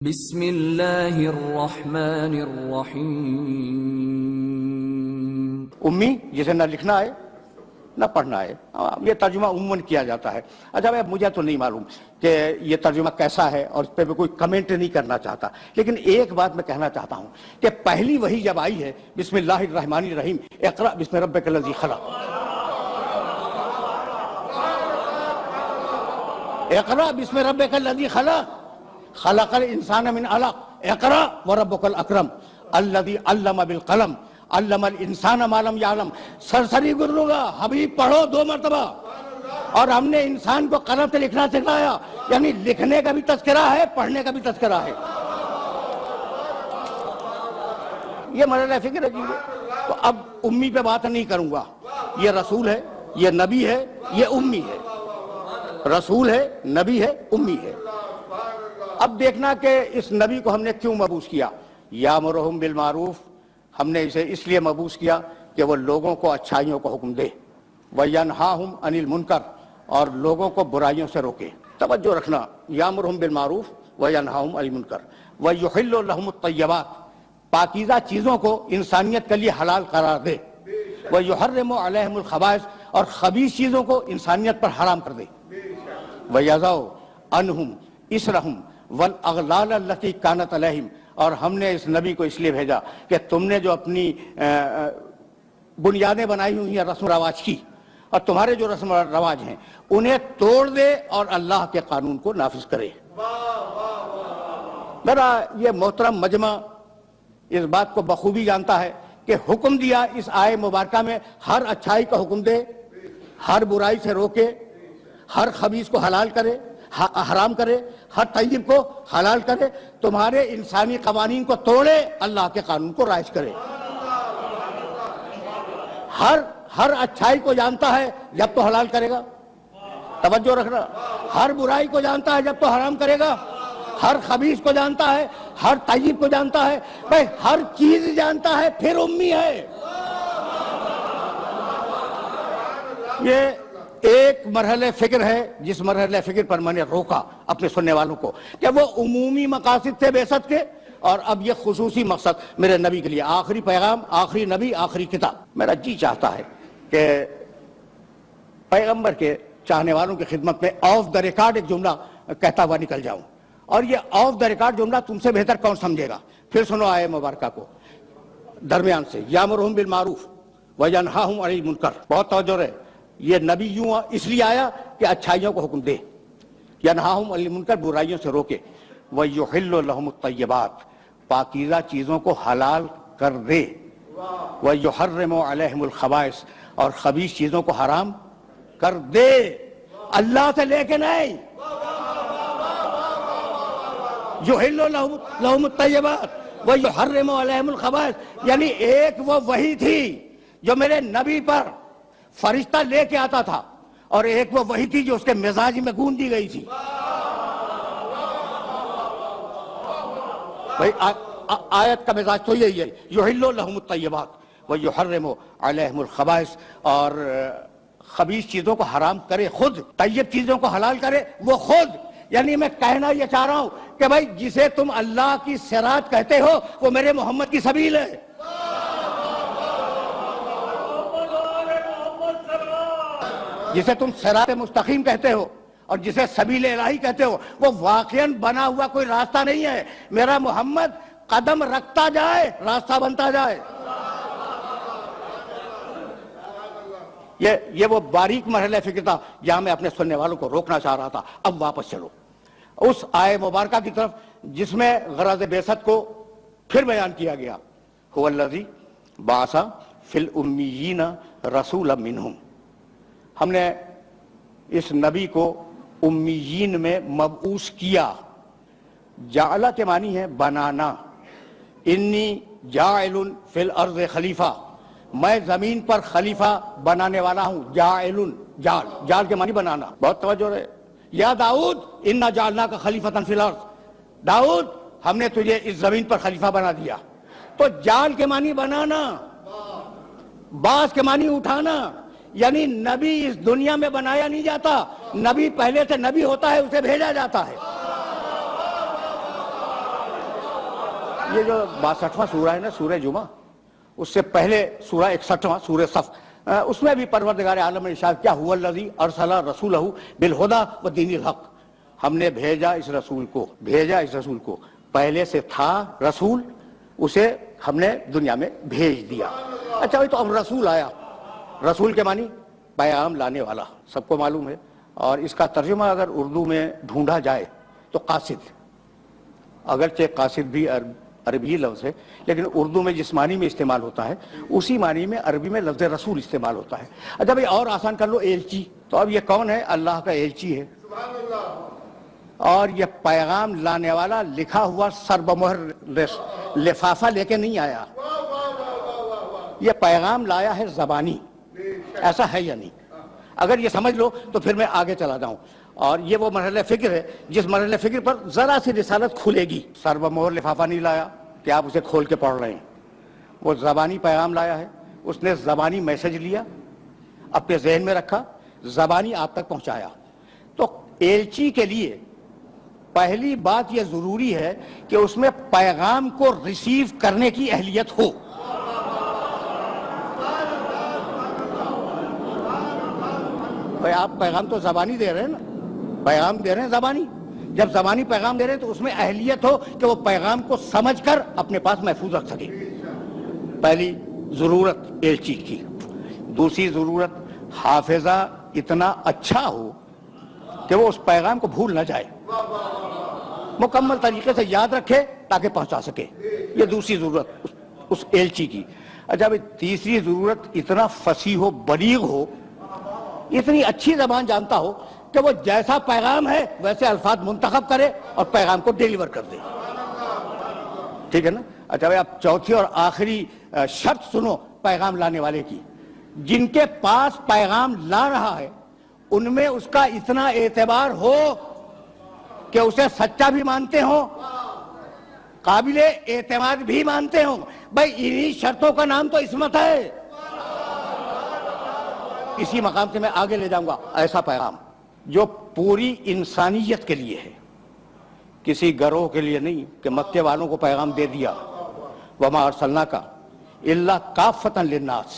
بسم اللہ الرحمن الرحیم۔ امی جسے نہ لکھنا ہے نہ پڑھنا ہے، یہ ترجمہ عموماً کیا جاتا ہے۔ اچھا مجھے تو نہیں معلوم کہ یہ ترجمہ کیسا ہے اور اس پہ میں کوئی کمنٹ نہیں کرنا چاہتا، لیکن ایک بات میں کہنا چاہتا ہوں کہ پہلی وحی جب آئی ہے بسم اللہ الرحمن الرحیم، اقرأ بسم ربک الذی خلق، اقرأ بسم ربک الذی خلق، خلق الانسان من علق، اقرأ وربک الاکرم الذی علم بالقلم علم الانسان ما لم یعلم۔ سرسری گرو گا حبیب پڑھو 2 مرتبہ، اور ہم نے انسان کو قلم سے لکھنا سکھایا، یعنی لکھنے کا بھی تذکرہ ہے، پڑھنے کا بھی تذکرہ ہے۔ یہ مرحلہ فکر ہے جی۔ تو اب امی پہ بات نہیں کروں گا، یہ رسول ہے، یہ نبی ہے، یہ امی ہے، رسول ہے، نبی ہے، امی ہے۔ اب دیکھنا کہ اس نبی کو ہم نے کیوں مبعوث کیا۔ یامرہم بالمعروف، ہم نے اسے اس لیے مبعوث کیا کہ وہ لوگوں کو اچھائیوں کو حکم دے، وَيَنْهَاهُمْ عَنِ الْمُنْكَرِ، اور لوگوں کو برائیوں سے روکے۔ توجہ رکھنا، یامرہم بالمعروف وَيَنْهَاهُمْ عَنِ الْمُنْكَرِ وَيُحِلُّ لَهُمُ الطَّيِّبَاتِ، پاکیزہ چیزوں کو انسانیت کے لیے حلال قرار دے، وَيُحَرِّمُ عَلَيْهِمُ الْخَبَائِثَ، اور خبیث چیزوں کو انسانیت پر حرام کر دے، وَيَضَعُ عَنْهُمْ إِصْرَهُمْ وَالْأَغْلَالَ الَّتِي كَانَتْ عَلَيْهِمْ، اور ہم نے اس نبی کو اس لیے بھیجا کہ تم نے جو اپنی بنیادیں بنائی ہوئی ہیں رسم و رواج کی، اور تمہارے جو رسم و رواج ہیں انہیں توڑ دے اور اللہ کے قانون کو نافذ کرے۔ میرا یہ محترم مجمع اس بات کو بخوبی جانتا ہے کہ حکم دیا اس آیے مبارکہ میں ہر اچھائی کا حکم دے، ہر برائی سے روکے، ہر خبیث کو حلال کرے، حرام کرے، ہر طیب کو حلال کرے، تمہارے انسانی قوانین کو توڑے، اللہ کے قانون کو رائج کرے۔ ہر اچھائی کو جانتا ہے جب تو حلال کرے گا، توجہ رکھنا، ہر برائی کو جانتا ہے جب تو حرام کرے گا، ہر خبیث کو جانتا ہے، ہر طیب کو جانتا ہے، بھائی ہر چیز جانتا ہے، پھر امی ہے۔ یہ ایک مرحلہ فکر ہے جس مرحلہ فکر پر میں نے روکا اپنے سننے والوں کو کہ وہ عمومی مقاصد تھے بعثت کے، اور اب یہ خصوصی مقصد میرے نبی کے لیے، آخری پیغام، آخری نبی، آخری کتاب۔ میرا جی چاہتا ہے کہ پیغمبر کے چاہنے والوں کی خدمت میں آف دا ریکارڈ ایک جملہ کہتا ہوا نکل جاؤں، اور یہ آف دا ریکارڈ جملہ تم سے بہتر کون سمجھے گا۔ پھر سنو آیہ مبارکہ کو درمیان سے، یامرہم بالمعروف وینہاہم عن المنکر۔ بہت توجہ رہے، یہ نبی یوں اس لیے آیا کہ اچھائیوں کو حکم دے، ینہاہم عن المنکر، برائیوں سے روکے، وَيُحِلُّ لَهُمُ الطَّيِّبَاتِ، پاکیزہ چیزوں کو حلال کر دے، وَيُحَرِّمُ عَلَيْهِمُ الْخَبَائِثَ، اور خبیث چیزوں کو حرام کر دے، اللہ سے لے کے نہیں۔ يُحِلُّ لَهُمُ الطَّيِّبَاتِ وَيُحَرِّمُ عَلَيْهِمُ الْخَبَائِثَ، یعنی ایک وہ وحی تھی جو میرے نبی پر فرشتہ لے کے آتا تھا، اور ایک وہ وحی تھی جو اس کے مزاج میں گون دی گئی تھی۔ بھائی آیت کا مزاج تو یہی ہے، یحل لہم الطیبات ویحرم علیہم الخبائث، اور خبیث چیزوں کو حرام کرے خود، طیب چیزوں کو حلال کرے وہ خود۔ یعنی میں کہنا یہ چاہ رہا ہوں کہ بھائی جسے تم اللہ کی صراط کہتے ہو وہ میرے محمد کی سبیل ہے۔ جسے تم صراط مستقیم کہتے ہو اور جسے سبیل الہی کہتے ہو، وہ واقعاً بنا ہوا کوئی راستہ نہیں ہے۔ میرا محمد قدم رکھتا جائے، راستہ بنتا جائے۔ یہ وہ باریک مرحلہ فکر تھا جہاں میں اپنے سننے والوں کو روکنا چاہ رہا تھا۔ اب واپس چلو اس آیہ مبارکہ کی طرف جس میں غرض بعثت کو پھر بیان کیا گیا، هو الذی بعث فی الامیین رسولا منہم۔ ہم نے اس نبی کو امیین میں مبعوث کیا۔ جعلہ کے معنی ہے بنانا، انی جاعل فی الارض خلیفہ، میں زمین پر خلیفہ بنانے والا ہوں۔ جاعل، جال کے معنی بنانا، بہت توجہ رہے۔ یا داؤد انا جعلناک خلیفۃ فی الارض، داؤد ہم نے تجھے اس زمین پر خلیفہ بنا دیا۔ تو جال کے معنی بنانا، باز کے معنی اٹھانا، یعنی نبی اس دنیا میں بنایا نہیں جاتا، نبی پہلے سے نبی ہوتا ہے، اسے بھیجا جاتا ہے۔ یہ جو 62واں سورہ ہے نا سورہ جمعہ، اس سے پہلے سورہ 61واں سورہ صف، اس میں بھی پروردگار عالم نے ارشاد کیا هو الذی ارسل رسولہ بالہدی ودین الحق، ہم نے بھیجا اس رسول کو، پہلے سے تھا رسول، اسے ہم نے دنیا میں بھیج دیا۔ اچھا بھائی، تو اب رسول آیا، رسول کے معنی پیغام لانے والا، سب کو معلوم ہے، اور اس کا ترجمہ اگر اردو میں ڈھونڈا جائے تو قاصد، اگرچہ قاصد بھی عربی لفظ ہے لیکن اردو میں جس معنی میں استعمال ہوتا ہے اسی معنی میں عربی میں لفظ رسول استعمال ہوتا ہے۔ اچھا بھائی، اور آسان کر لو، ایلچی، تو اب یہ کون ہے؟ اللہ کا ایلچی ہے، اور یہ پیغام لانے والا لکھا ہوا سربمہر لفافہ لے کے نہیں آیا، یہ پیغام لایا ہے زبانی، ایسا ہے یا نہیں؟ اگر یہ سمجھ لو تو پھر میں آگے چلا جاؤں، اور یہ وہ مرحلہ فکر ہے جس مرحلہ فکر پر ذرا سی رسالت کھلے گی۔ سربمہر لفافہ نہیں لایا کہ آپ اسے کھول کے پڑھ رہے ہیں، وہ زبانی پیغام لایا ہے، اس نے زبانی میسج لیا، اپنے ذہن میں رکھا، زبانی آپ تک پہنچایا۔ تو ایلچی کے لیے پہلی بات یہ ضروری ہے کہ اس میں پیغام کو ریسیو کرنے کی اہلیت ہو۔ بھئی آپ پیغام تو زبانی دے رہے ہیں نا، پیغام دے رہے ہیں زبانی، جب زبانی پیغام دے رہے ہیں تو اس میں اہلیت ہو کہ وہ پیغام کو سمجھ کر اپنے پاس محفوظ رکھ سکے۔ پہلی ضرورت ایلچی کی۔ دوسری ضرورت، حافظہ اتنا اچھا ہو کہ وہ اس پیغام کو بھول نہ جائے، مکمل طریقے سے یاد رکھے تاکہ پہنچا سکے، یہ دوسری ضرورت اس ایلچی کی۔ اچھا بھئی، تیسری ضرورت، اتنا فصیح ہو، بلیغ ہو، اتنی اچھی زبان جانتا ہو کہ وہ جیسا پیغام ہے ویسے الفاظ منتخب کرے اور پیغام کو ڈیلیور کر دے، ٹھیک ہے نا؟ اچھا بھئی، اب چوتھی اور آخری شرط سنو پیغام لانے والے کی۔ جن کے پاس پیغام لا رہا ہے ان میں اس کا اتنا اعتبار ہو کہ اسے سچا بھی مانتے ہوں، قابل اعتماد بھی مانتے ہوں۔ بھئی انہی شرطوں کا نام تو عصمت ہے۔ اسی مقام سے میں آگے لے جاؤں گا، ایسا پیغام جو پوری انسانیت کے لیے ہے، کسی گروہ کے لیے نہیں کہ مکے والوں کو پیغام دے دیا، وما ارسلناک الا کافۃ للناس،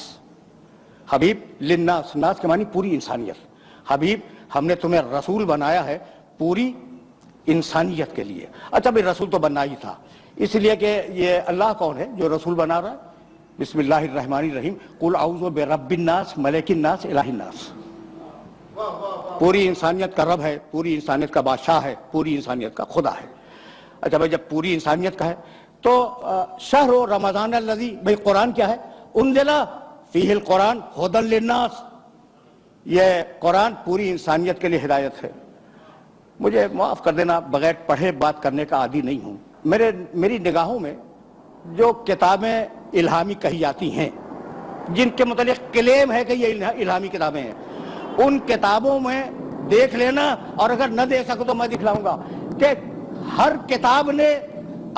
حبیب للناس، ناس کے معنی پوری انسانیت، حبیب ہم نے تمہیں رسول بنایا ہے پوری انسانیت کے لیے۔ اچھا بھئی، رسول تو بننا ہی تھا، اس لیے کہ یہ اللہ کون ہے جو رسول بنا رہا ہے؟ بسم اللہ الرحمن الرحیم، قل اعوذ برب الناس ملک الناس الہ الناس، پوری انسانیت کا رب ہے، پوری انسانیت کا بادشاہ ہے، پوری انسانیت کا خدا ہے۔ اچھا بھئی، جب پوری انسانیت کا ہے تو شہر رمضان الذی، بھئی قرآن کیا ہے؟ انزل فیہ القرآن ھدی للناس، یہ قرآن پوری انسانیت کے لیے ہدایت ہے۔ مجھے معاف کر دینا، بغیر پڑھے بات کرنے کا عادی نہیں ہوں۔ میری نگاہوں میں جو کتابیں الہامی کہی جاتی ہیں، جن کے متعلق کلیم ہے کہ یہ الہامی کتابیں ہیں، ان کتابوں میں دیکھ لینا، اور اگر نہ دیکھ سکو تو میں دکھلاؤں گا کہ ہر کتاب نے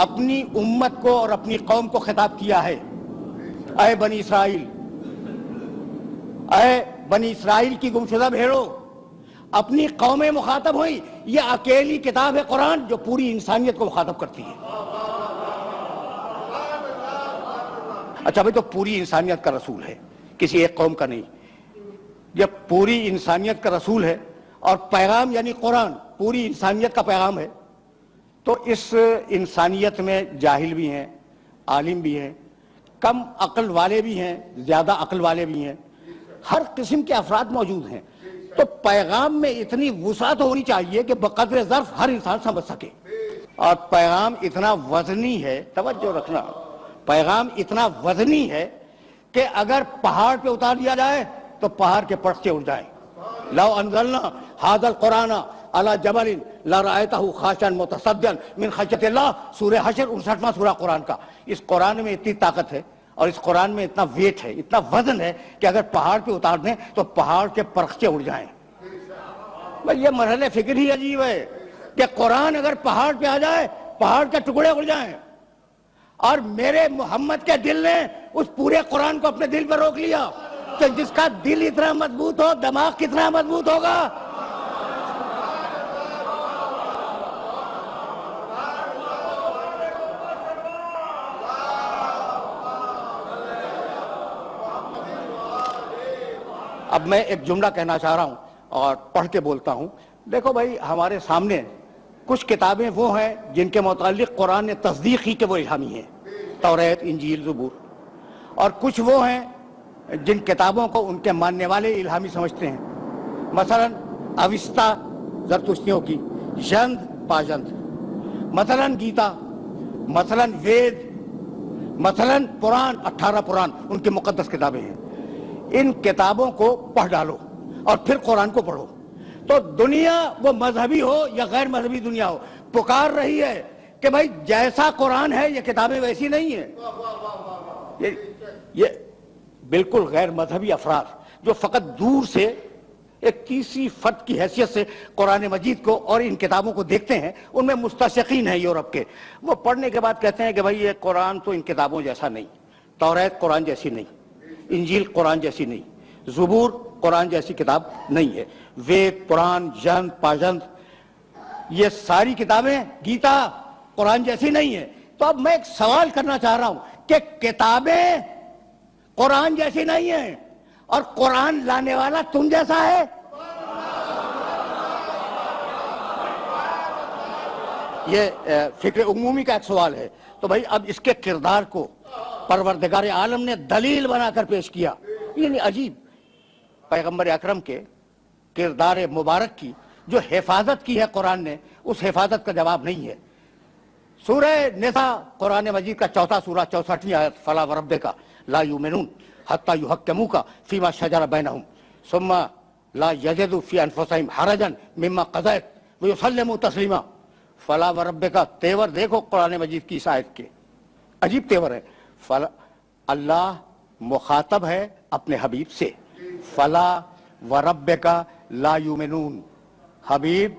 اپنی امت کو اور اپنی قوم کو خطاب کیا ہے۔ اے بنی اسرائیل، اے بنی اسرائیل کی گمشدہ بھیڑو، اپنی قومیں مخاطب ہوئی۔ یہ اکیلی کتاب ہے قرآن جو پوری انسانیت کو مخاطب کرتی ہے۔ اچھا بھئی، تو پوری انسانیت کا رسول ہے، کسی ایک قوم کا نہیں۔ جب پوری انسانیت کا رسول ہے اور پیغام یعنی قرآن پوری انسانیت کا پیغام ہے، تو اس انسانیت میں جاہل بھی ہیں، عالم بھی ہیں، کم عقل والے بھی ہیں، زیادہ عقل والے بھی ہیں، ہر قسم کے افراد موجود ہیں۔ تو پیغام میں اتنی وسعت ہونی چاہیے کہ بقدر ظرف ہر انسان سمجھ سکے، اور پیغام اتنا وزنی ہے، توجہ رکھنا، پیغام اتنا وزنی ہے کہ اگر پہاڑ پہ اتار دیا جائے تو پہاڑ کے پرچے اڑ جائیں۔ لو انزلنا ھذا القرآن علی جبل لرأیتہ خاشعا متصدعا من خشیۃ اللہ، سورہ حشر 59واں سورہ قرآن کا۔ اس قرآن میں اتنی طاقت ہے اور اس قرآن میں اتنا ویٹ ہے، اتنا وزن ہے کہ اگر پہاڑ پہ اتار دیں تو پہاڑ کے پرخچے اڑ جائیں۔ بھئی یہ مرحلہ فکر ہی عجیب ہے کہ قرآن اگر پہاڑ پہ آ جائے پہاڑ کے ٹکڑے اڑ جائیں، اور میرے محمد کے دل نے اس پورے قرآن کو اپنے دل پر روک لیا کہ جس کا دل اتنا مضبوط ہو دماغ کتنا مضبوط ہوگا۔ اب میں ایک جملہ کہنا چاہ رہا ہوں اور پڑھ کے بولتا ہوں. دیکھو بھائی، ہمارے سامنے کچھ کتابیں وہ ہیں جن کے متعلق قرآن نے تصدیق ہی کہ وہ الہامی ہیں، توریت، انجیل، زبور. اور کچھ وہ ہیں جن کتابوں کو ان کے ماننے والے الہامی سمجھتے ہیں. مثلا اوستا زرتشتیوں کی، ژند پاژند، مثلا گیتا، مثلا وید، مثلا قرآن، 18 قرآن ان کی مقدس کتابیں ہیں. ان کتابوں کو پڑھ ڈالو اور پھر قرآن کو پڑھو. تو دنیا وہ مذہبی ہو یا غیر مذہبی دنیا ہو، پکار رہی ہے کہ بھائی جیسا قرآن ہے یہ کتابیں ویسی نہیں ہیں. یہ بالکل غیر مذہبی افراد جو فقط دور سے ایک تیسری فرد کی حیثیت سے قرآن مجید کو اور ان کتابوں کو دیکھتے ہیں، ان میں مستشرقین ہیں یورپ کے. وہ پڑھنے کے بعد کہتے ہیں کہ بھائی یہ قرآن تو ان کتابوں جیسا نہیں، توریت قرآن جیسی نہیں، انجیل قرآن جیسی نہیں، زبور قرآن جیسی کتاب نہیں ہے، وید، قرآن، ژند، پاژند، یہ ساری کتابیں گیتا قرآن جیسی نہیں ہیں. تو اب میں ایک سوال کرنا چاہ رہا ہوں کہ کتابیں قرآن جیسی نہیں ہیں اور قرآن لانے والا تم جیسا ہے؟ یہ فکر عمومی کا ایک سوال ہے. تو بھائی اب اس کے کردار کو پروردگار عالم نے دلیل بنا کر پیش کیا. یعنی عجیب، پیغمبر اکرم کے کردار مبارک کی جو حفاظت کی ہے قرآن نے، اس حفاظت کا جواب نہیں ہے. سورہ نساء قرآن مجید کا 4 سورہ 64 آیت، فلا وربک لا یؤمنون حتی یحکموک فیما شجر بینہم ثم لا یجدوا فی انفسہم حرجا مما قضیت ویسلموا تسلیما. فلا وربک، تیور دیکھو قرآن مجید کی اس آیت کے، عجیب تیور ہے. اللہ مخاطب ہے اپنے حبیب سے، فلا وربک لا یؤمنون، حبیب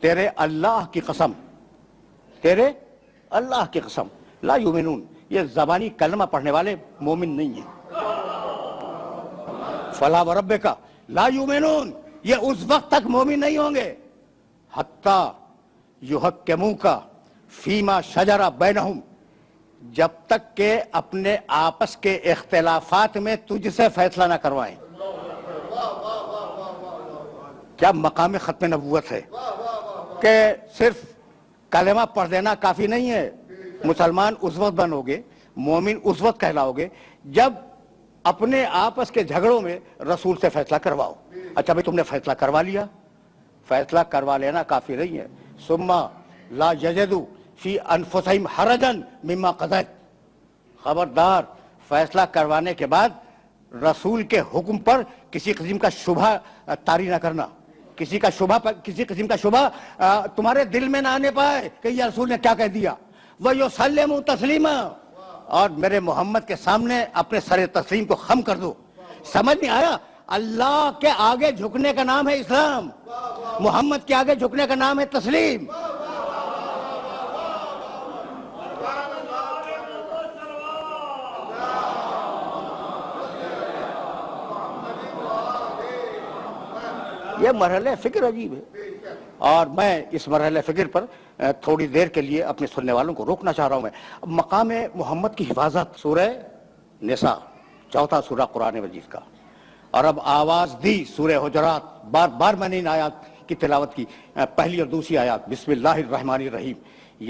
تیرے اللہ کی قسم، تیرے اللہ کی قسم، لا یؤمنون، یہ زبانی کلمہ پڑھنے والے مومن نہیں ہیں. فلا وربک لا یؤمنون، یہ اس وقت تک مومن نہیں ہوں گے حتی یحکموک فیما شجر بینہم، جب تک کہ اپنے آپس کے اختلافات میں تجھ سے فیصلہ نہ کروائیں. کیا مقام ختم نبوت ہے کہ صرف کلمہ پڑھ دینا کافی نہیں ہے. مسلمان اس وقت بنو گے، مومن اس وقت کہلاؤ گے جب اپنے آپس کے جھگڑوں میں رسول سے فیصلہ کرواؤ. اچھا بھائی تم نے فیصلہ کروا لیا، فیصلہ کروا لینا کافی نہیں ہے. ثم لا یجدوا فی انفسہم حرجا مما قضیت، خبردار فیصلہ کروانے کے بعد رسول کے حکم پر کسی قسم کا شبہ طاری نہ کرنا، کسی قسم کا شبہ تمہارے دل میں نہ آنے پائے کہ یہ رسول نے کیا کہہ دیا. وَيُسَلِّمُوا تَسْلِيمًا، اور میرے محمد کے سامنے اپنے سر تسلیم کو خم کر دو. سمجھ نہیں آیا؟ اللہ کے آگے جھکنے کا نام ہے اسلام، محمد کے آگے جھکنے کا نام ہے تسلیم. یہ مرحلہ فکر عجیب ہے، اور میں اس مرحلہ فکر پر تھوڑی دیر کے لیے اپنے سننے والوں کو روکنا چاہ رہا ہوں. میں مقام محمد کی حفاظت، سورہ نساء 4 سورہ قرآن مجید کا، اور اب آواز دی سورہ حجرات. بار بار میں نے ان آیات کی تلاوت کی، پہلی اور دوسری آیات. بسم اللہ الرحمن الرحیم،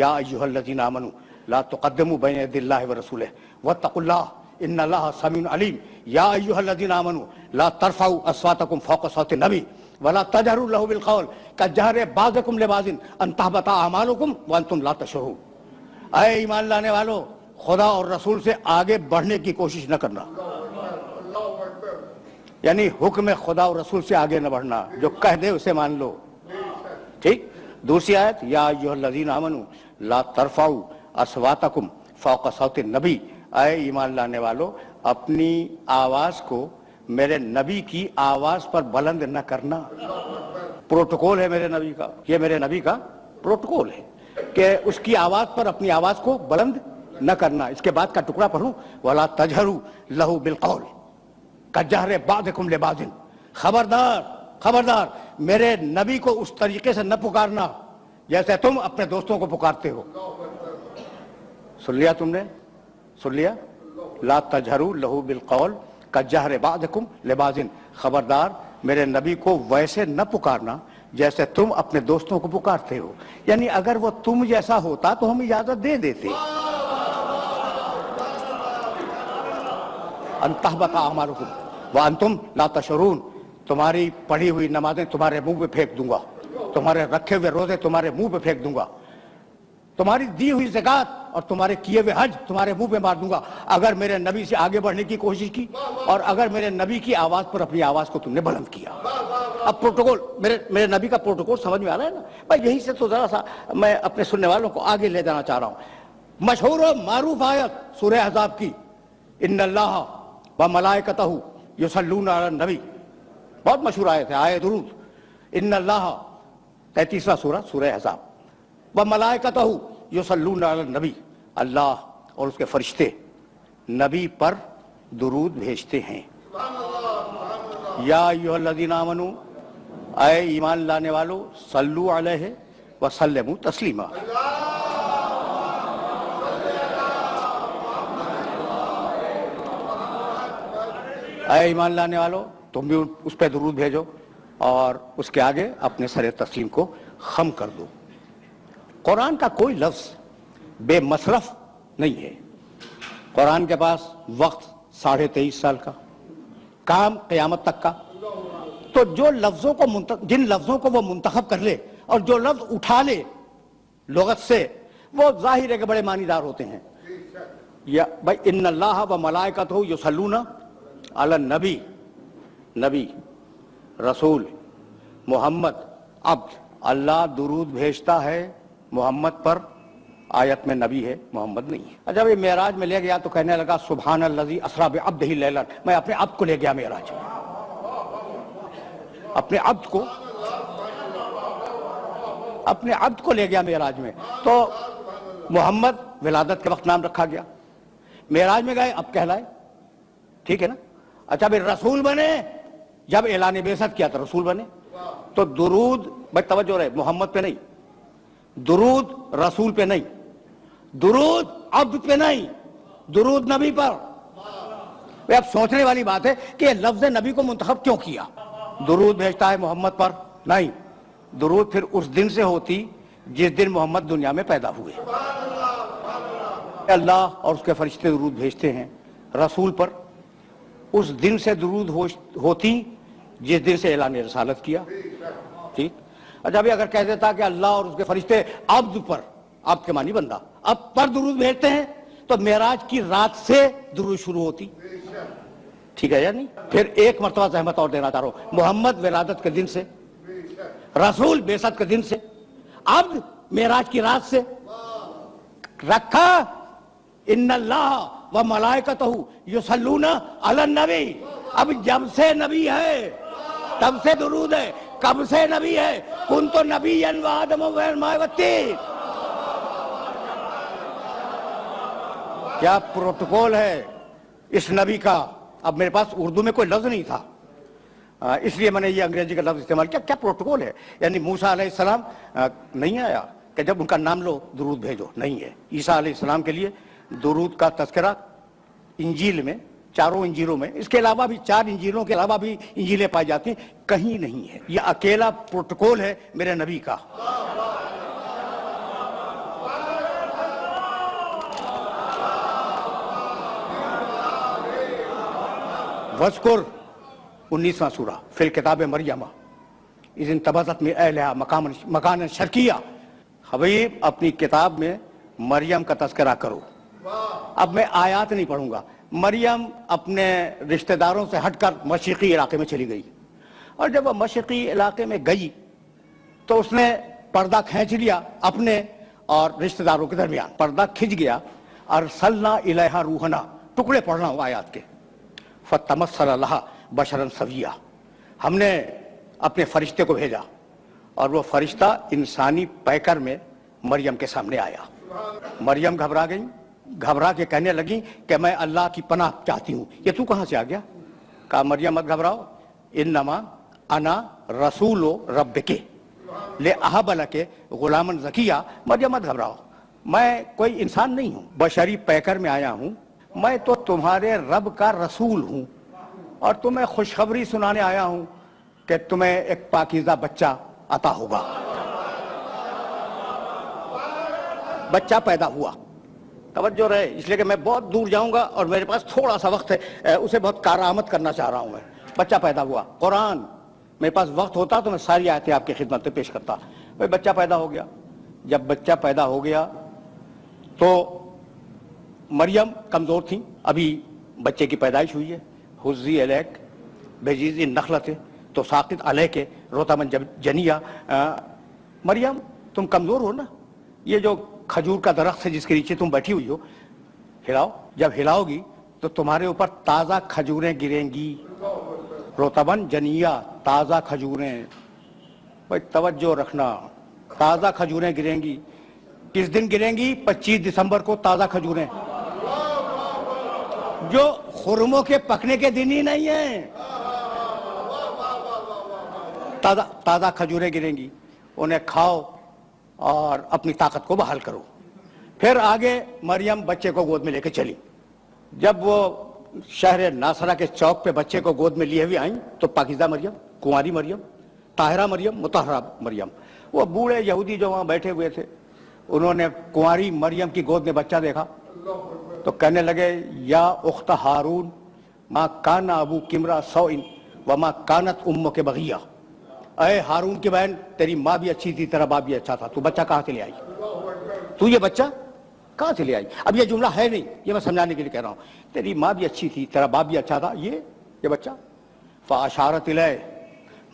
یا ایھا الذین آمنوا لا تقدموا بین یدی اللہ ورسولہ واتقوا اللہ ان اللہ سمیع علیم. یا ایھا الذین آمنوا لا ترفعوا اصواتکم فوق صوت النبی ولا تجہروا لہ بالقول کجہر بعضکم لبعض ان تحبط اعمالکم وانتم لا تشعرون. اے ایمان لانے والو، خدا اور رسول سے آگے بڑھنے کی کوشش نہ کرنا، یعنی حکم خدا اور رسول سے آگے نہ بڑھنا، جو کہہ دے اسے مان لو. ٹھیک. دوسری آیت، یا ایھا الذین آمنوا لا ترفعوا اصواتکم فوق صوت النبی، اے ایمان لانے والو اپنی آواز کو میرے نبی کی آواز پر بلند نہ کرنا. پروٹوکول ہے میرے نبی کا، یہ میرے نبی کا پروٹوکول ہے کہ اس کی آواز پر اپنی آواز کو بلند نہ کرنا. اس کے بعد کا ٹکڑا پڑھوں، وَلَا تَجْهَرُوا لَهُ بِالْقَوْلِ كَجَهْرِ بَعْضِكُمْ لِبَعْضٍ، خبردار میرے نبی کو اس طریقے سے نہ پکارنا جیسے تم اپنے دوستوں کو پکارتے ہو. سن لیا تم نے؟ سن لیا؟ لا تجہروا لہ بالقول کجہر بعضکم لبعض، خبردار میرے نبی کو ویسے نہ پکارنا جیسے تم اپنے دوستوں کو پکارتے ہو. یعنی اگر وہ تم جیسا ہوتا تو ہم اجازت دے دیتے. ان تحبط اعمالکم وانتم لا تشعرون. تمہاری پڑھی ہوئی نمازیں تمہارے منہ پہ پھینک دوں گا, تمہارے رکھے ہوئے روزے تمہارے منہ پہ پھینک دوں گا, تمہاری دی ہوئی زکوٰۃ اور تمہارے کیے ہوئے حج تمہارے منہ پہ مار دوں گا اگر میرے نبی سے آگے بڑھنے کی کوشش کی اور اگر میرے نبی کی آواز پر اپنی آواز کو تم نے بلند کیا. اب پروٹوکول میرے نبی کا پروٹوکول سمجھ میں آ رہا ہے نا بھائی. یہی سے تو ذرا سا میں اپنے سننے والوں کو آگے لے جانا چاہ رہا ہوں. مشہور و معروف آیت سورہ احزاب کی, ان اللہ و ملائکتہ یصلون علی النبی, بہت مشہور آیت ہے, آیت درود. ان اللہ 33واں سورہ, سورہ احزاب. و ملائکتہ یصلون علی النبی, اللہ اور اس کے فرشتے نبی پر درود بھیجتے ہیں. یا ایھا الذین آمنوا, اے ایمان لانے والو, صلو علیہ وسلموا تسلیما. اے ایمان لانے والو, تم بھی اس پہ درود بھیجو اور اس کے آگے اپنے سر تسلیم کو خم کر دو. قرآن کا کوئی لفظ بے مصرف نہیں ہے. قرآن کے پاس وقت 23.5 سال کا, کام قیامت تک کا. تو جو لفظوں کو جن لفظوں کو وہ منتخب کر لے اور جو لفظ اٹھا لے لغت سے, وہ ظاہر ہے کہ بڑے معنی دار ہوتے ہیں. یا بھائی ان اللہ و ملائکتہ یصلون علی النبی, نبی, رسول, محمد, عبد. اللہ درود بھیجتا ہے محمد پر, آیت میں نبی ہے, محمد نہیں ہے. جب یہ معراج میں لے گیا تو کہنے لگا سبحان الذی اسریٰ بعبدہ لیلا, میں اپنے عبد کو لے گیا معراج میں, اپنے عبد کو لے گیا معراج میں. تو محمد ولادت کے وقت نام رکھا گیا, معراج میں گئے اب کہلائے, ٹھیک ہے نا. اچھا پھر رسول بنے, جب اعلان بعثت کیا تو رسول بنے. تو درود, بھائی توجہ رہے, محمد پہ نہیں, درود رسول پہ نہیں, درود عبد پہ نہیں, درود نبی پر. اب سوچنے والی بات ہے کہ لفظ نبی کو منتخب کیوں کیا. درود بھیجتا ہے محمد پر, نہیں, درود پھر اس دن سے ہوتی جس دن محمد دنیا میں پیدا ہوئے. اللہ اور اس کے فرشتے درود بھیجتے ہیں رسول پر, اس دن سے درود ہوتی جس دن سے اعلان رسالت کیا. ٹھیک. اچھا بھی اگر کہہ دیتا کہ اللہ اور اس کے فرشتے عبد پر, عبد کے معنی بندہ, اب پر درود بھیجتے ہیں, تو معراج کی رات سے درود شروع ہوتی. ٹھیک ہے یا نہیں. پھر ایک مرتبہ زحمت اور دینا چاہ رہا ہوں, محمد ولادت کے دن سے, رسول بعثت کے دن سے, عبد معراج کی رات سے رکھا. ان اللہ و ملائکتہ یصلون علی النبی. اب جب سے نبی ہے تب سے درود ہے. کب سے نبی ہے؟ کنت نبیا وآدم غیر ماء والطین. کیا پروٹوکول ہے اس نبی کا. اب میرے پاس اردو میں کوئی لفظ نہیں تھا, اس لیے میں نے یہ انگریزی کا لفظ استعمال کیا. کیا پروٹوکول ہے. یعنی موسیٰ علیہ السلام نہیں آیا کہ جب ان کا نام لو درود بھیجو, نہیں ہے. عیسیٰ علیہ السلام کے لیے درود کا تذکرہ انجیل میں, چاروں انجیلوں میں, اس کے علاوہ بھی 4 انجیلوں کے علاوہ بھی انجیلیں پائی جاتی ہیں, کہیں نہیں ہے. یہ اکیلا پروٹوکول ہے میرے نبی کا. وذکر 19واں سورہ فی الکتاب مریم اذ انتبذت من اہلہا مکانا شرقیہ. حبیب اپنی کتاب میں مریم کا تذکرہ کرو. اب میں آیات نہیں پڑھوں گا. مریم اپنے رشتہ داروں سے ہٹ کر مشرقی علاقے میں چلی گئی, اور جب وہ مشرقی علاقے میں گئی تو اس نے پردہ کھینچ لیا اپنے اور رشتہ داروں کے درمیان. پردہ کھنچ گیا. ارسلنا الیہا روحنا, ٹکڑے پڑھنا ہوں آیات کے. فتمثل لہا بشرا سویا, ہم نے اپنے فرشتے کو بھیجا اور وہ فرشتہ انسانی پیکر میں مریم کے سامنے آیا. مریم گھبرا گئی, گھبرا کے کہنے لگی کہ میں اللہ کی پناہ چاہتی ہوں. یہ تو کہاں سے آ گیا؟ کہا مریم مت گھبراؤ, انما انا رسول ربک لأہب لک غلاما زکیہ. مریم مت گھبراؤ, میں کوئی انسان نہیں ہوں, بشری پیکر میں آیا ہوں, میں تو تمہارے رب کا رسول ہوں. اور تمہیں خوشخبری سنانے آیا ہوں کہ تمہیں ایک پاکیزہ بچہ عطا ہوگا. بچہ پیدا ہوا. توجہ رہے، اس لیے کہ میں بہت دور جاؤں گا اور میرے پاس تھوڑا سا وقت ہے، اسے بہت کارآمد کرنا چاہ رہا ہوں میں. بچہ پیدا ہوا. قرآن، میرے پاس وقت ہوتا تو میں ساری آیتیں آپ کی خدمت میں پیش کرتا. بھائی بچہ پیدا ہو گیا. جب بچہ پیدا ہو گیا تو مریم کمزور تھیں، ابھی بچے کی پیدائش ہوئی ہے. حزی الیک بجیز النخلۃ تو ساقط علیک رطبا جنیہ. مریم تم کمزور ہو نا، یہ جو کھجور کا درخت ہے جس کے نیچے تم بیٹھی ہوئی ہو، ہلاؤ. جب ہلاؤ گی تو تمہارے اوپر تازہ کھجوریں گریں گی. رطبا جنیہ، تازہ کھجوریں. بھائی توجہ رکھنا، تازہ کھجوریں گریں گی. کس دن گریں گی؟ 25 دسمبر کو تازہ کھجوریں، جو خرموں کے پکنے کے دن ہی نہیں ہیں. تازہ کھجوریں گریں گی، انہیں کھاؤ اور اپنی طاقت کو بحال کرو. پھر آگے مریم بچے کو گود میں لے کے چلی. جب وہ شہر ناصرہ کے چوک پہ بچے کو گود میں لیے ہوئے آئیں تو پاکیزہ مریم، کنواری مریم، طاہرہ مریم، مطہرہ مریم. وہ بوڑھے یہودی جو وہاں بیٹھے ہوئے تھے، انہوں نے کنواری مریم کی گود میں بچہ دیکھا تو کہنے لگے یا اخت ہارون ما کان ابو کمرا سوئن وما کانت امک بغیہ. اے ہارون کی بہن، تیری ماں بھی اچھی تھی، تیرا باپ بھی اچھا تھا، تو بچہ کہاں سے لے آئی؟ تو یہ بچہ کہاں سے لے آئی؟ اب یہ جملہ ہے نہیں، یہ میں سمجھانے کے لیے کہہ رہا ہوں. تیری ماں بھی اچھی تھی، تیرا باپ بھی اچھا تھا، یہ بچہ. فاشارت الیہ،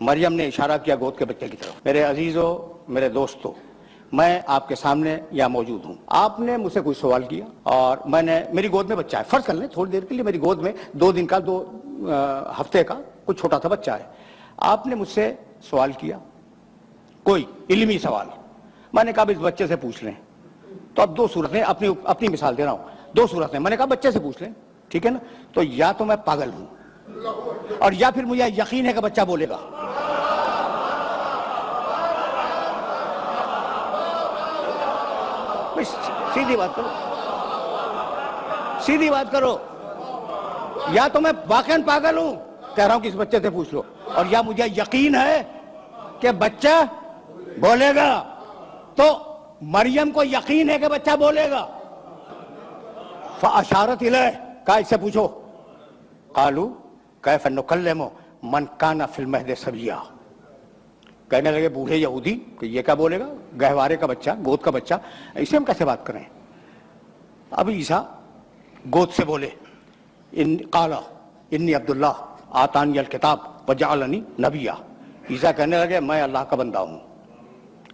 مریم نے اشارہ کیا گود کے بچے کی طرف. میرے عزیزو، میرے دوستو، میں آپ کے سامنے یہاں موجود ہوں. آپ نے مجھ سے کوئی سوال کیا اور میں نے، میری گود میں بچہ ہے، فرض کر لیں تھوڑی دیر کے لیے میری گود میں 2 دن کا 2 ہفتے کا کچھ چھوٹا سا بچہ ہے. آپ نے مجھ سے سوال کیا، کوئی علمی سوال. میں نے کہا اس بچے سے پوچھ لیں. تو اب 2 صورتیں، اپنی مثال دے رہا ہوں، 2 صورتیں. میں نے کہا بچے سے پوچھ لیں، ٹھیک ہے نا؟ تو یا تو میں پاگل ہوں اور یا پھر مجھے یقین ہے کہ بچہ بولے گا. سیدھی بات کرو، سیدھی بات کرو. یا تو میں واقعاً پاگل ہوں، کہہ رہا ہوں کہ اس بچے سے پوچھ لو، اور یا مجھے یقین ہے کہ بچہ بولے گا. تو مریم کو یقین ہے کہ بچہ بولے گا. فاشارت الیہ، کہا اس سے پوچھو. قالوا کیف نکلم من کان فی المہد صبیا. کہنے لگے بوڑھے یہودی کہ یہ کیا بولے گا؟ گہوارے کا بچہ، گود کا بچہ، اسے ہم کیسے بات کریں؟ اب عیسیٰ گود سے بولے. قال انی عبداللہ آتانی الکتاب وجعلنی نبیا. عیسیٰ کہنے لگے میں اللہ کا بندہ ہوں.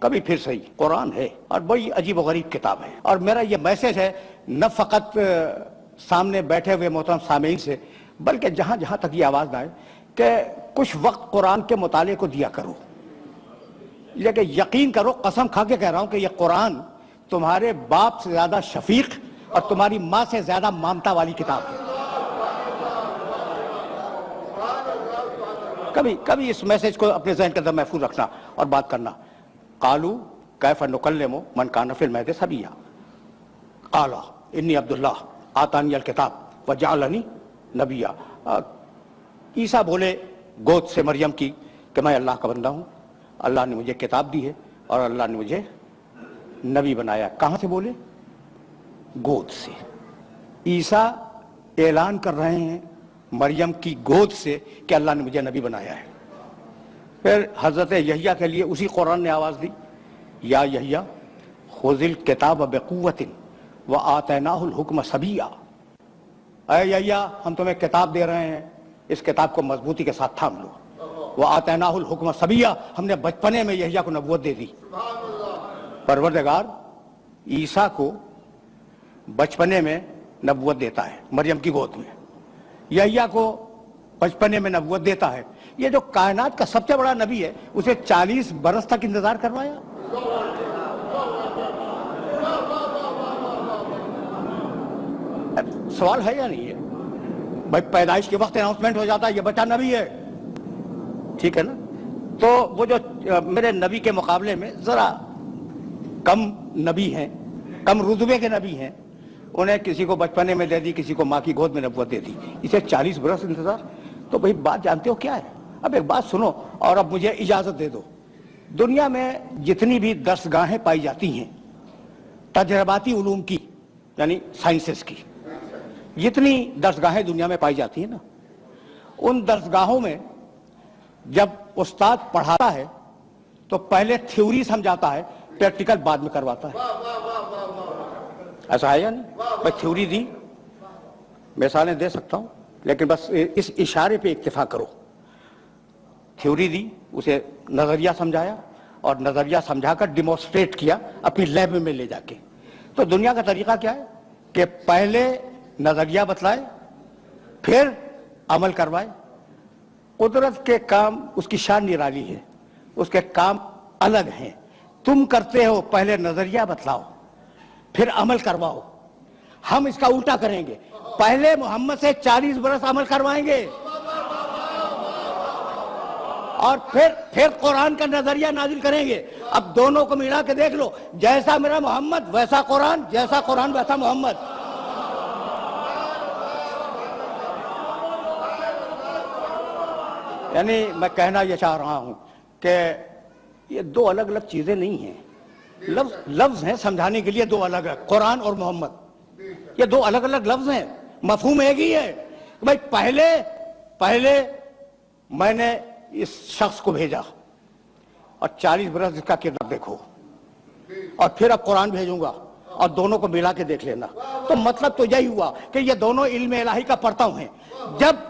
کبھی پھر صحیح، قرآن ہے اور بڑی عجیب و غریب کتاب ہے. اور میرا یہ میسج ہے نہ فقط سامنے بیٹھے ہوئے محترم سامعین سے، بلکہ جہاں جہاں تک یہ آواز نہ آئے کہ کچھ وقت قرآن کے مطالعے کو دیا کرو. لیکن یقین کرو، قسم کھا کے کہہ رہا ہوں کہ یہ قرآن تمہارے باپ سے زیادہ شفیق اور تمہاری ماں سے زیادہ مامتا والی کتاب ہے. کبھی اس میسج کو اپنے ذہن کے اندر محفوظ رکھنا اور بات کرنا. قالوا کیف نکلم من کان فی المہد صبیا. قال انی عبداللہ آتانی الکتاب وجعلنی نبیا. عیسیٰ بولے گود سے مریم کی کہ میں اللہ کا بندہ ہوں، اللہ نے مجھے کتاب دی ہے اور اللہ نے مجھے نبی بنایا. کہاں سے بولے؟ گود سے. عیسیٰ اعلان کر رہے ہیں مریم کی گود سے کہ اللہ نے مجھے نبی بنایا ہے. پھر حضرت یحییٰ کے لیے اسی قرآن نے آواز دی، یا یحییٰ خذ الکتاب بقوۃ وآتیناہ الحکم صبیا. اے یحییٰ ہم تمہیں کتاب دے رہے ہیں، اس کتاب کو مضبوطی کے ساتھ تھام لو. وآتیناہ الحکم صبیا، ہم نے بچپنے میں یحییٰ کو نبوت دے دی. پروردگار عیسیٰ کو بچپنے میں نبوت دیتا ہے مریم کی گود میں، یحییٰ کو بچپنے میں نبوت دیتا ہے. یہ جو کائنات کا سب سے بڑا نبی ہے اسے 40 برس تک انتظار کروایا. سوال ہے یا نہیں ہے؟ بھائی پیدائش کے وقت اناؤنسمنٹ ہو جاتا ہے یہ بچہ نبی ہے، ٹھیک ہے نا؟ تو وہ جو میرے نبی کے مقابلے میں ذرا کم نبی ہیں، کم رتبے کے نبی ہیں، انہیں کسی کو بچپنے میں دے دی، کسی کو ماں کی گود میں نبوت دے دی، اسے 40 برس انتظار. تو بھئی بات جانتے ہو کیا ہے؟ اب ایک بات سنو اور اب مجھے اجازت دے دو. دنیا میں جتنی بھی درسگاہیں پائی جاتی ہیں تجرباتی علوم کی یعنی سائنسز کی، جتنی درسگاہیں دنیا میں پائی جاتی ہیں نا، ان درسگاہوں میں جب استاد پڑھاتا ہے تو پہلے تھیوری سمجھاتا ہے، پریکٹیکل بعد میں کرواتا ہے. ایسا ہے یا نہیں؟ بھائی تھیوری دی، مثالیں دے سکتا ہوں لیکن بس اس اشارے پہ اکتفا کرو. تھیوری دی، اسے نظریہ سمجھایا اور نظریہ سمجھا کر ڈیمونسٹریٹ کیا اپنی لیب میں لے جا کے. تو دنیا کا طریقہ کیا ہے کہ پہلے نظریہ بتلائے پھر عمل کروائے. قدرت کے کام اس کی شان نرالی ہے، اس کے کام الگ ہیں. تم کرتے ہو پہلے نظریہ بتلاؤ پھر عمل کرواؤ. ہم اس کا الٹا کریں گے، پہلے محمد سے 40 برس عمل کروائیں گے اور پھر قرآن کا نظریہ نازل کریں گے. اب دونوں کو ملا کے دیکھ لو، جیسا میرا محمد ویسا قرآن، جیسا قرآن ویسا محمد. یعنی میں کہنا یہ چاہ رہا ہوں کہ یہ دو الگ الگ چیزیں نہیں ہیں. لفظ ہیں سمجھانے کے لیے دو الگ ہے، قرآن اور محمد. یہ دو الگ الگ لفظ ہیں، مفہوم ایک ہی ہے. بھائی پہلے میں نے اس شخص کو بھیجا اور 40 برس اس کا کردار دیکھو، اور پھر اب قرآن بھیجوں گا اور دونوں کو ملا کے دیکھ لینا. تو مطلب تو یہی ہوا کہ یہ دونوں علم الہی کا پرتو ہیں.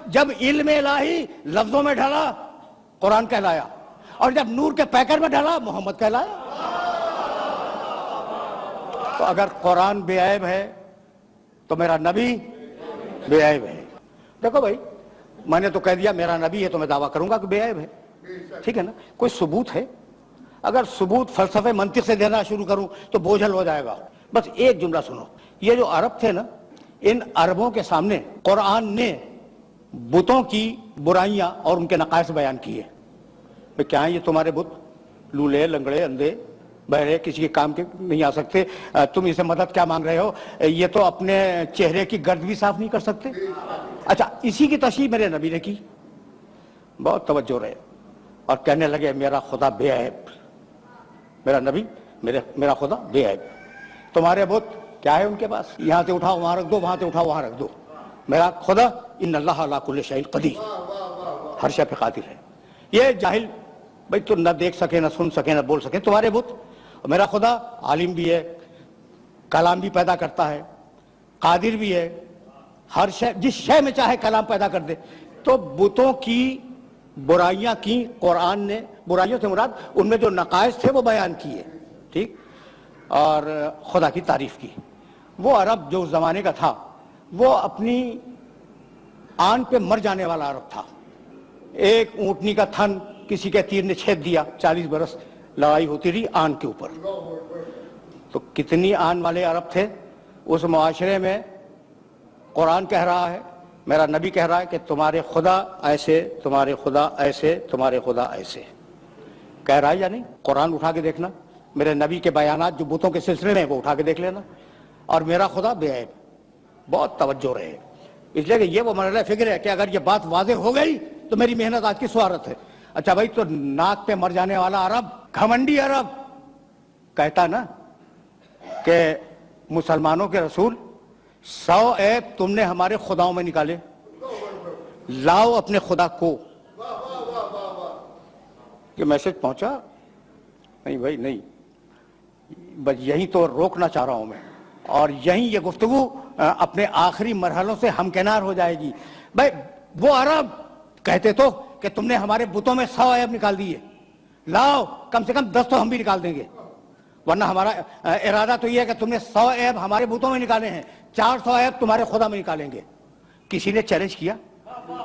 جب علم الہی لفظوں میں ڈھلا قرآن کہلایا، اور جب نور کے پیکر میں ڈھلا محمد کہلایا. تو اگر قرآن بے عیب ہے تو میرا نبی بے عیب ہے. دیکھو بھائی، میں نے تو کہہ دیا میرا نبی ہے تو میں دعویٰ کروں گا کہ بے عیب ہے. ٹھیک ہے نا؟ کوئی ثبوت ہے؟ اگر ثبوت فلسفے منطق سے دینا شروع کروں تو بوجھل ہو جائے گا. بس ایک جملہ سنو. یہ جو عرب تھے نا، ان عربوں کے سامنے قرآن نے بتوں کی برائیاں اور ان کے نقائص بیان کیے. کیا ہیں یہ تمہارے بت؟ لولے، لنگڑے، اندھے، بہرے، کسی کے کام کے نہیں آ سکتے. تم اسے مدد کیا مانگ رہے ہو؟ یہ تو اپنے چہرے کی گرد بھی صاف نہیں کر سکتے. اچھا، اسی کی تشریح میرے نبی نے کی. بہت توجہ رہے اور کہنے لگے میرا خدا بے عیب. میرا نبی میرا خدا بے عیب. تمہارے بت کیا ہے ان کے پاس؟ یہاں سے اٹھاؤ وہاں رکھ دو، وہاں سے اٹھاؤ وہاں رکھ دو. میرا خدا ان اللہ علی کل شیء قدیر، ہر شے پہ قادر ہے. یہ جاہل بھائی تو نہ دیکھ سکے، نہ سن سکے، نہ بول سکے تمہارے بت. میرا خدا عالم بھی ہے، کلام بھی پیدا کرتا ہے، قادر بھی ہے، ہر شے جس شے میں چاہے کلام پیدا کر دے. تو بتوں کی برائیاں کی قرآن نے، برائیوں سے مراد ان میں جو نقائص تھے وہ بیان کیے. ٹھیک، اور خدا کی تعریف کی. وہ عرب جو اس زمانے کا تھا وہ اپنی آن پہ مر جانے والا عرب تھا. ایک اونٹنی کا تھن کسی کے تیر نے چھید دیا، 40 برس لڑائی ہوتی رہی آن کے اوپر. تو کتنی آن والے عرب تھے اس معاشرے میں. قرآن کہہ رہا ہے، میرا نبی کہہ رہا ہے کہ تمہارے خدا ایسے، تمہارے خدا ایسے، تمہارے خدا ایسے. کہہ رہا ہے یا نہیں؟ قرآن اٹھا کے دیکھنا، میرے نبی کے بیانات جو بتوں کے سلسلے میں وہ اٹھا کے دیکھ لینا. اور میرا خدا بے عیب. بہت توجہ رہے، اس لیے کہ یہ وہ مرحلہ فکر ہے کہ اگر یہ بات واضح ہو گئی تو میری محنت آج کی سوارت ہے. اچھا بھائی، تو ناک پہ مر جانے والا عرب، گھمنڈی عرب کہتا نا کہ مسلمانوں کے رسول 100 عیب تم نے ہمارے خداؤں میں نکالے، لاؤ اپنے خدا کو. یہ میسج پہنچا؟ نہیں بھائی نہیں. بس یہی تو روکنا چاہ رہا ہوں میں، اور یہیں یہ گفتگو اپنے آخری مرحلوں سے ہمکنار ہو جائے گی. بھائی وہ عرب کہتے تو کہ تم نے ہمارے بتوں میں 100 عیب نکال دیے، لاؤ کم سے کم 10 تو ہم بھی نکال دیں گے. ورنہ ہمارا ارادہ تو یہ ہے کہ تم نے 100 عیب ہمارے بتوں میں نکالے ہیں، 400 عیب تمہارے خدا میں نکالیں گے. کسی نے چیلنج کیا؟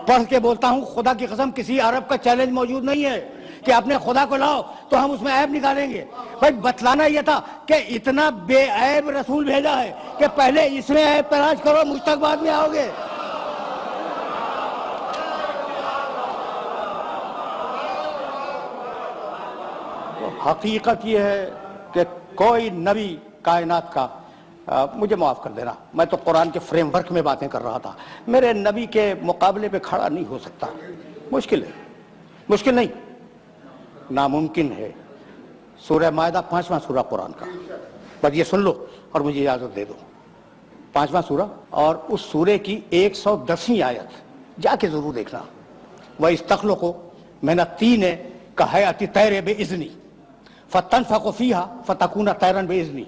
پڑھ کے بولتا ہوں خدا کی قسم کسی عرب کا چیلنج موجود نہیں ہے کہ اپنے خدا کو لاؤ تو ہم اس میں عیب نکالیں گے. بھائی بتلانا یہ تھا کہ اتنا بے عیب رسول بھیجا ہے کہ پہلے اس میں عیب تلاش کرو، مجھ تک بعد میں آؤ گے. حقیقت یہ ہے کہ کوئی نبی کائنات کا مجھے معاف کر دینا، میں تو قرآن کے فریم ورک میں باتیں کر رہا تھا، میرے نبی کے مقابلے پہ کھڑا نہیں ہو سکتا، مشکل ہے، مشکل نہیں، ناممکن ہے۔ سورہ مائدہ 5واں سورہ قرآن کا، بس یہ سن لو اور مجھے اجازت دے دو۔ 5واں سورہ اور اس سورے کی 110ویں آیت جا کے ضرور دیکھنا۔ وَإِسْتَخْلُقُ مِنَ الطِّينِ كَهَيْئَةِ الطَّيْرِ بِإِذْنِي فَتَنفُخُ فِيهَا فَتَكُونُ طَيْرًا بِإِذْنِي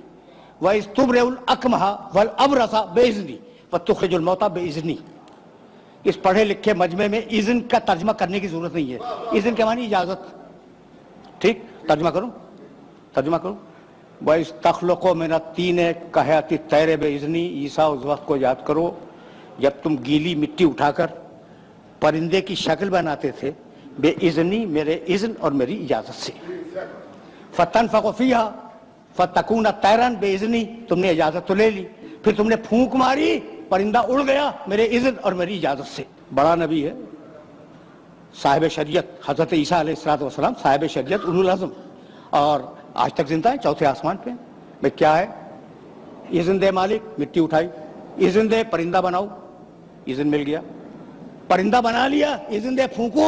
وَإِذْ تُبْرِئُ الْأَكْمَحَ وَالْأَبْرَصَ بِإِذْنِي وَتُخْرِجُ الْمَوْتَى بِإِذْنِي۔ اس پڑھے لکھے مجمع میں اذن کا ترجمہ کرنے کی ضرورت نہیں ہے، اذن کے معنی اجازت، ٹھیک؟ ترجمہ کروں؟ وَإِسْتَخْلُقُ مِنَ الطِّينِ كَهَيْئَةِ الطَّيْرِ بِإِذْنِي۔ عیسیٰ اس وقت کو یاد کرو جب تم گیلی مٹی اٹھا کر پرندے کی شکل بناتے تھے، بے اذنی، میرے اذن اور میری اجازت سے۔ فَتَنفُخُ فِيهَا فَتَكُونَ طَيْرًا بِإِذْنِي، تم نے اجازت تو لے لی، پھر تم نے پھونک ماری، پرندہ اڑ گیا میرے اذن اور میری اجازت سے۔ بڑا نبی ہے، صاحب شریعت، حضرت عیسیٰ علیہ السلام صاحب شریعت اولو العزم، اور آج تک زندہ ہے، چوتھے آسمان پہ۔ میں کیا ہے؟ اذن دے مالک، مٹی اٹھائی، اذن دے پرندہ بناؤ، اذن مل گیا، پرندہ بنا لیا، اذن دے پھونکو،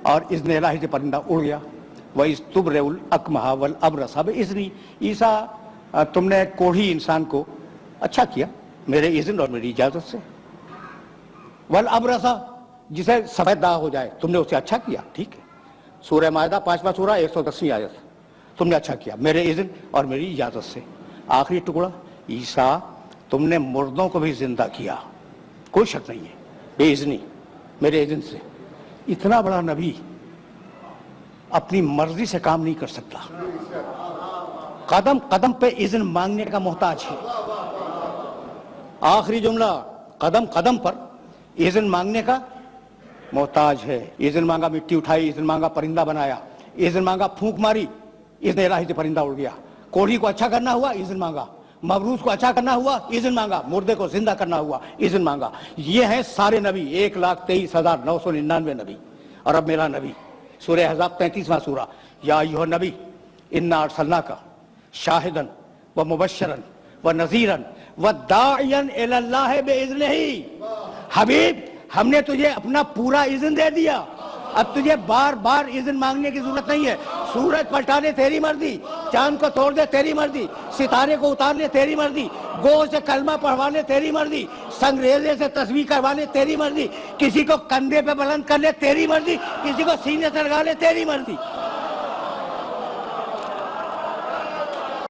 اور اذن الہی سے پرندہ اڑ گیا۔ وَإِذْ تُبْرِئُ الْأَكْمَحَ وَالْأَبْرَصَ بِإِذْنِي، عیسیٰ تم نے کوڑھی انسان کو اچھا کیا میرے اذن اور میری اجازت سے۔ وَالْأَبْرَصَ، جسے سفید داغ ہو جائے تم نے اسے اچھا کیا، ٹھیک ہے۔ سورہ مائدہ 5واں سورہ 110ویں آیت، تم نے اچھا کیا میرے اذن اور میری اجازت سے۔ آخری ٹکڑا، عیسیٰ تم نے مردوں کو بھی زندہ کیا، کوئی شک نہیں ہے، بے اذنی، میرے اذن سے۔ اتنا بڑا نبی اپنی مرضی سے کام نہیں کر سکتا، قدم قدم پہ اذن مانگنے کا محتاج ہے۔ آخری جملہ، قدم قدم پر اذن مانگنے کا محتاج ہے۔ اذن مانگا، مٹی اٹھائی، اذن مانگا، پرندہ بنایا، اذن مانگا، پھونک ماری، اذن الہی سے پرندہ اڑ گیا۔ کوڑھی کو اچھا کرنا ہوا، اذن مانگا، مبروس کو اچھا کرنا ہوا، اذن مانگا، مردے کو زندہ کرنا ہوا، اذن مانگا۔ یہ ہیں سارے نبی، 1,23,999 نبی۔ اور اب میرا نبی، سورہ احزاب 33واں سورہ، یا ایھا النبی انا ارسلناک شاہدا ومبشرا ونذیرا وداعیا الی اللہ باذنہ۔ حبیب، ہم نے تجھے اپنا پورا اذن دے دیا، اب تجھے بار بار اذن مانگنے کی ضرورت نہیں ہے۔ سورج پلٹا دے تیری مرضی، چاند کو توڑ دے تیری مرضی، ستارے کو اتار لے تیری مرضی، گو سے کلمہ پڑھوا لے تیری مرضی، سنگریزے سے تسبیح کروا لے تیری مرضی، کسی کو کندھے پہ بلند کر لے تیری مرضی، کسی کو سینے سے لگا لے تیری مرضی۔